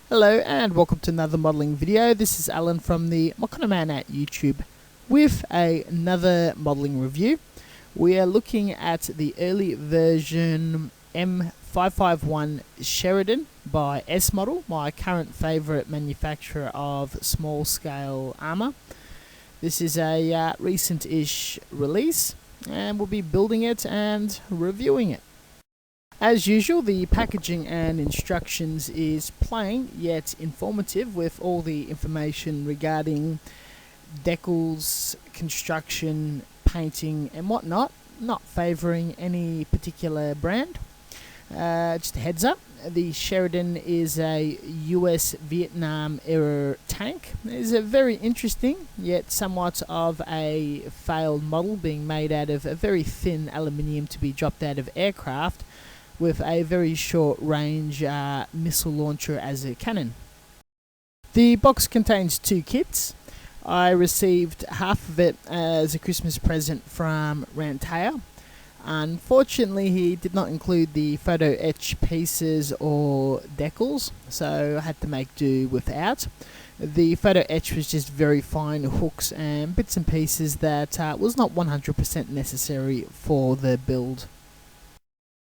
Hello and welcome to another modelling video. This is Alan from the Man at YouTube with another modelling review. We are looking at the early version M551 Sheridan by S Model, my current favourite manufacturer of small scale armour. This is a recent-ish release and we'll be building it and reviewing it. As usual, the packaging and instructions is plain yet informative with all the information regarding decals, construction, painting and whatnot, not favouring any particular brand. Just a heads up, the Sheridan is a US Vietnam era tank. It is a very interesting yet somewhat of a failed model, being made out of a very thin aluminium to be dropped out of aircraft, with a very short range missile launcher as a cannon. The box contains two kits. I received half of it as a Christmas present from Rantayer. Unfortunately, he did not include the photo etch pieces or decals, so I had to make do without. The photo etch was just very fine hooks and bits and pieces that was not 100% necessary for the build.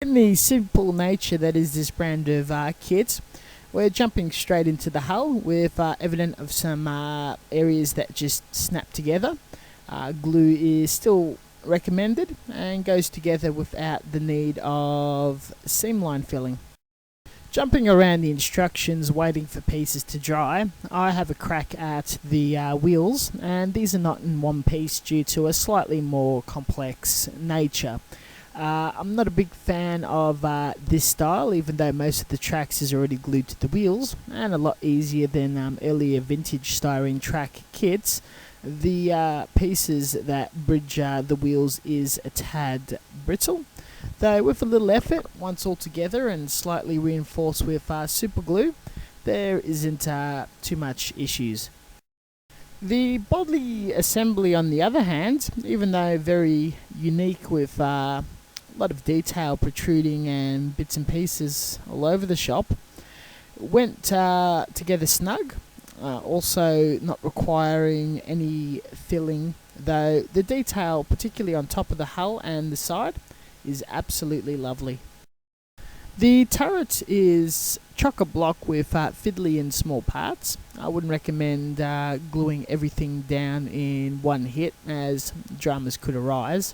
In the simple nature that is this brand of kit, we're jumping straight into the hull with evident of some areas that just snap together. Glue is still recommended and goes together without the need of seam line filling. Jumping around the instructions, waiting for pieces to dry, I have a crack at the wheels, and these are not in one piece due to a slightly more complex nature. I'm not a big fan of this style, even though most of the tracks is already glued to the wheels, and a lot easier than earlier vintage styrene track kits. The pieces that bridge the wheels is a tad brittle, though with a little effort, once all together and slightly reinforced with super glue, there isn't too much issues. The body assembly, on the other hand, even though very unique with a lot of detail protruding and bits and pieces all over the shop, went together snug, also not requiring any filling, though the detail, particularly on top of the hull and the side, is absolutely lovely. The turret is chock-a-block with fiddly and small parts. I wouldn't recommend gluing everything down in one hit, as dramas could arise.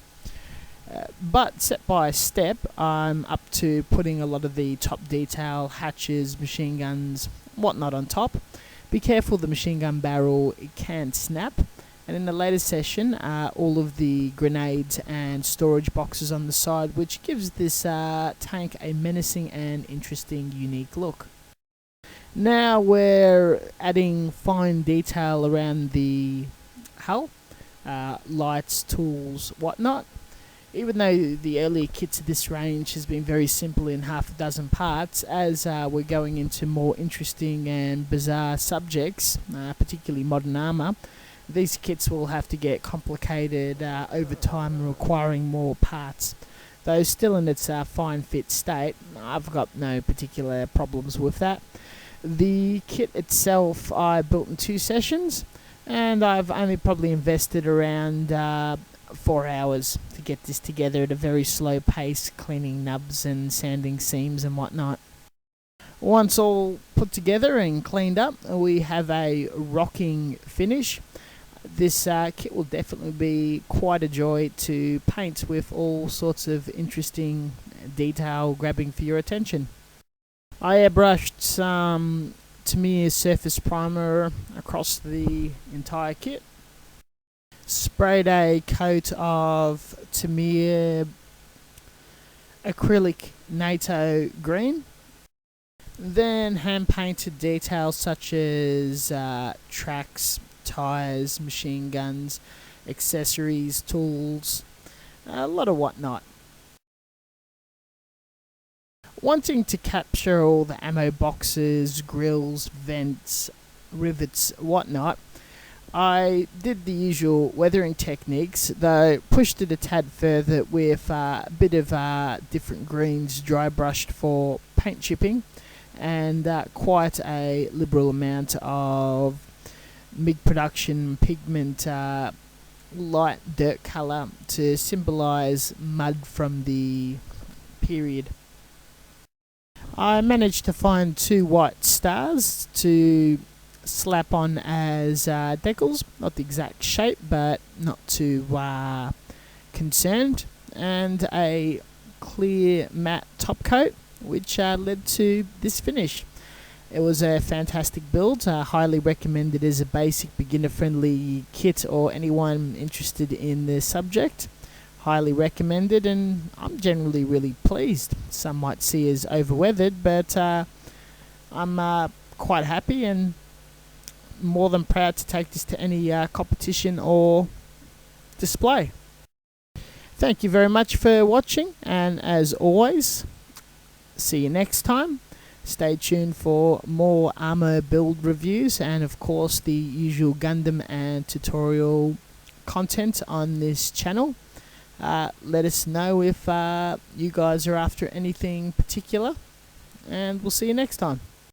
But step by step, I'm up to putting a lot of the top detail, hatches, machine guns, whatnot on top. Be careful, the machine gun barrel, it can snap. And in the later session, all of the grenades and storage boxes on the side, which gives this tank a menacing and interesting, unique look. Now we're adding fine detail around the hull, lights, tools, whatnot. Even though the earlier kits of this range has been very simple in half a dozen parts, as we're going into more interesting and bizarre subjects, particularly modern armour, these kits will have to get complicated over time, requiring more parts. Though still in its fine fit state, I've got no particular problems with that. The kit itself I built in 2 sessions, and I've only probably invested around 4 hours to get this together at a very slow pace, cleaning nubs and sanding seams and whatnot. Once all put together and cleaned up, we have a rocking finish. This kit will definitely be quite a joy to paint, with all sorts of interesting detail grabbing for your attention. I airbrushed some Tamiya surface primer across the entire kit. Sprayed a coat of Tamiya acrylic NATO green. Then hand painted details such as tracks, tyres, machine guns, accessories, tools, a lot of whatnot. Wanting to capture all the ammo boxes, grills, vents, rivets, whatnot, I did the usual weathering techniques, though pushed it a tad further with a bit of different greens dry brushed for paint chipping, and quite a liberal amount of mid-production pigment, light dirt colour to symbolise mud from the period. I managed to find 2 white stars to slap on as decals. Not the exact shape, but not too concerned. And a clear matte top coat, which led to this finish. It was a fantastic build, highly recommended as a basic beginner-friendly kit or anyone interested in the subject. Highly recommended, and I'm generally really pleased. Some might see as overweathered, but I'm quite happy and more than proud to take this to any competition or display. Thank you very much for watching, and as always, see you next time. Stay tuned for more armor build reviews and of course the usual Gundam and tutorial content on this channel. Let us know if you guys are after anything particular, and we'll see you next time.